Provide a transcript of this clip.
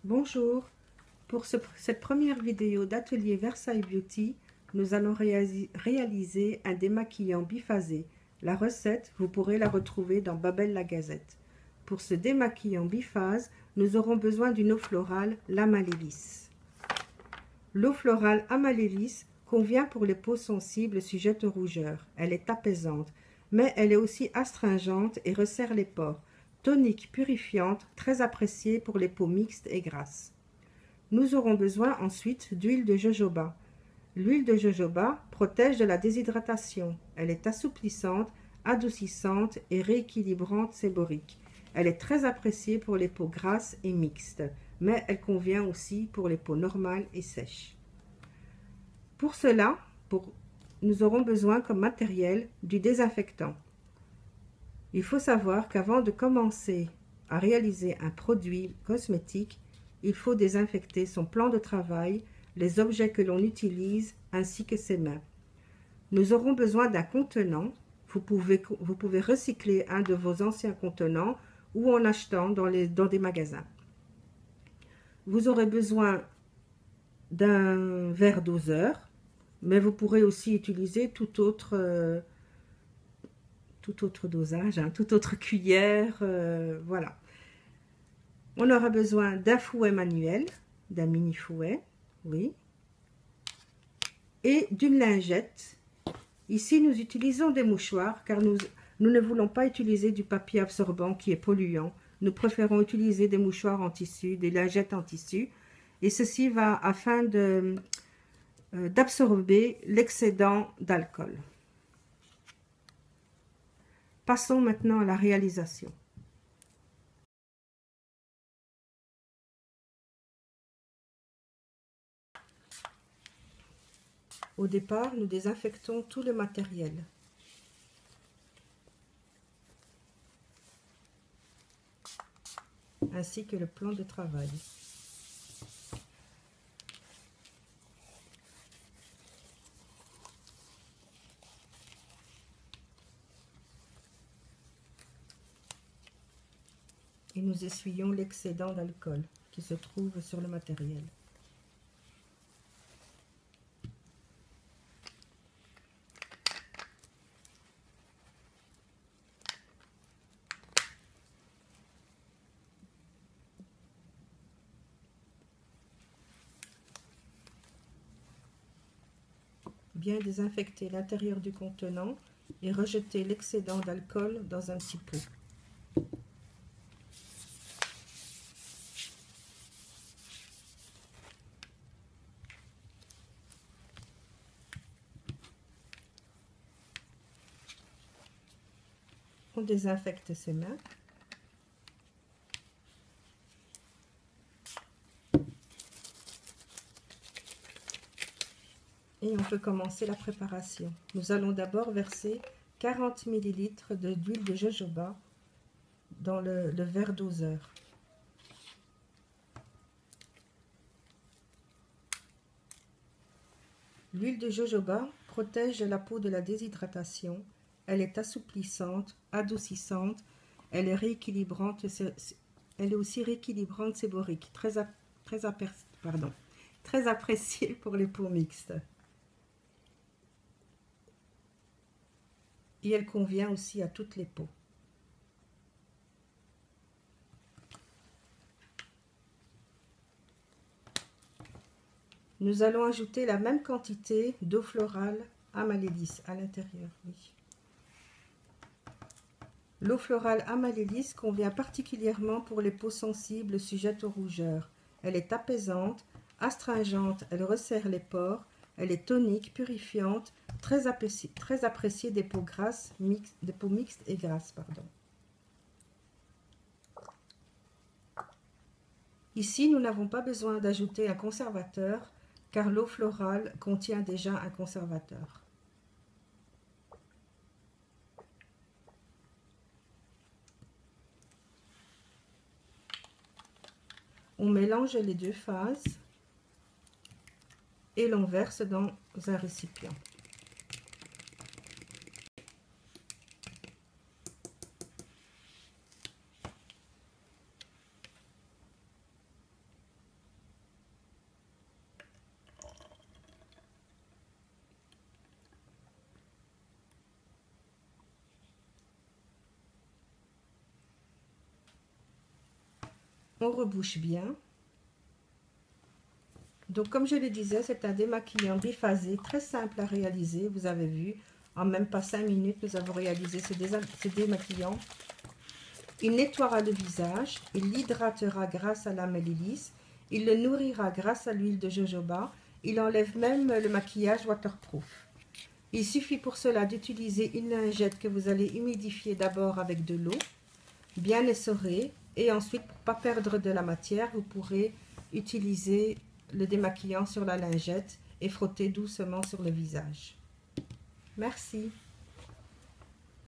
Bonjour, pour cette première vidéo d'atelier Versailles Beauty, nous allons réaliser un démaquillant biphasé. La recette, vous pourrez la retrouver dans Babel la Gazette. Pour ce démaquillant biphase, nous aurons besoin d'une eau florale Amaryllis. L'eau florale Amaryllis convient pour les peaux sensibles sujettes aux rougeurs. Elle est apaisante, mais elle est aussi astringente et resserre les pores. Tonique purifiante, très appréciée pour les peaux mixtes et grasses. Nous aurons besoin ensuite d'huile de jojoba. L'huile de jojoba protège de la déshydratation. Elle est assouplissante, adoucissante et rééquilibrante séborique. Elle est très appréciée pour les peaux grasses et mixtes, mais elle convient aussi pour les peaux normales et sèches. Pour cela, nous aurons besoin comme matériel du désinfectant. Il faut savoir qu'avant de commencer à réaliser un produit cosmétique, il faut désinfecter son plan de travail, les objets que l'on utilise ainsi que ses mains. Nous aurons besoin d'un contenant. Vous pouvez recycler un de vos anciens contenants ou en achetant dans des magasins. Vous aurez besoin d'un verre doseur, mais vous pourrez aussi utiliser tout autre dosage, toute autre cuillère, voilà. On aura besoin d'un fouet manuel, d'un mini fouet, oui, et d'une lingette. Ici, nous utilisons des mouchoirs car nous ne voulons pas utiliser du papier absorbant qui est polluant. Nous préférons utiliser des mouchoirs en tissu, des lingettes en tissu, et ceci va afin d'absorber l'excédent d'alcool. Passons maintenant à la réalisation. Au départ, nous désinfectons tout le matériel. Ainsi que le plan de travail. Et nous essuyons l'excédent d'alcool qui se trouve sur le matériel. Bien désinfecter l'intérieur du contenant et rejeter l'excédent d'alcool dans un petit pot. On désinfecte ses mains. Et on peut commencer la préparation. Nous allons d'abord verser 40 ml d'huile de jojoba dans le verre doseur. L'huile de jojoba protège la peau de la déshydratation. Elle est assouplissante, adoucissante, elle est aussi rééquilibrante séborique, très appréciée pour les peaux mixtes. Et elle convient aussi à toutes les peaux. Nous allons ajouter la même quantité d'eau florale Amaryllis à l'intérieur. Oui. L'eau florale Amaryllis convient particulièrement pour les peaux sensibles sujettes aux rougeurs. Elle est apaisante, astringente, elle resserre les pores, elle est tonique, purifiante, très appréciée des peaux mixtes et grasses. Ici, nous n'avons pas besoin d'ajouter un conservateur car l'eau florale contient déjà un conservateur. On mélange les deux phases et l'on verse dans un récipient. On rebouche bien. Donc comme je le disais, c'est un démaquillant biphasé, très simple à réaliser. Vous avez vu, en même pas 5 minutes, nous avons réalisé ce démaquillant. Il nettoiera le visage, il l'hydratera grâce à l'amélilis, il le nourrira grâce à l'huile de jojoba, il enlève même le maquillage waterproof. Il suffit pour cela d'utiliser une lingette que vous allez humidifier d'abord avec de l'eau, bien essorée, et ensuite, pour ne pas perdre de la matière, vous pourrez utiliser le démaquillant sur la lingette et frotter doucement sur le visage. Merci.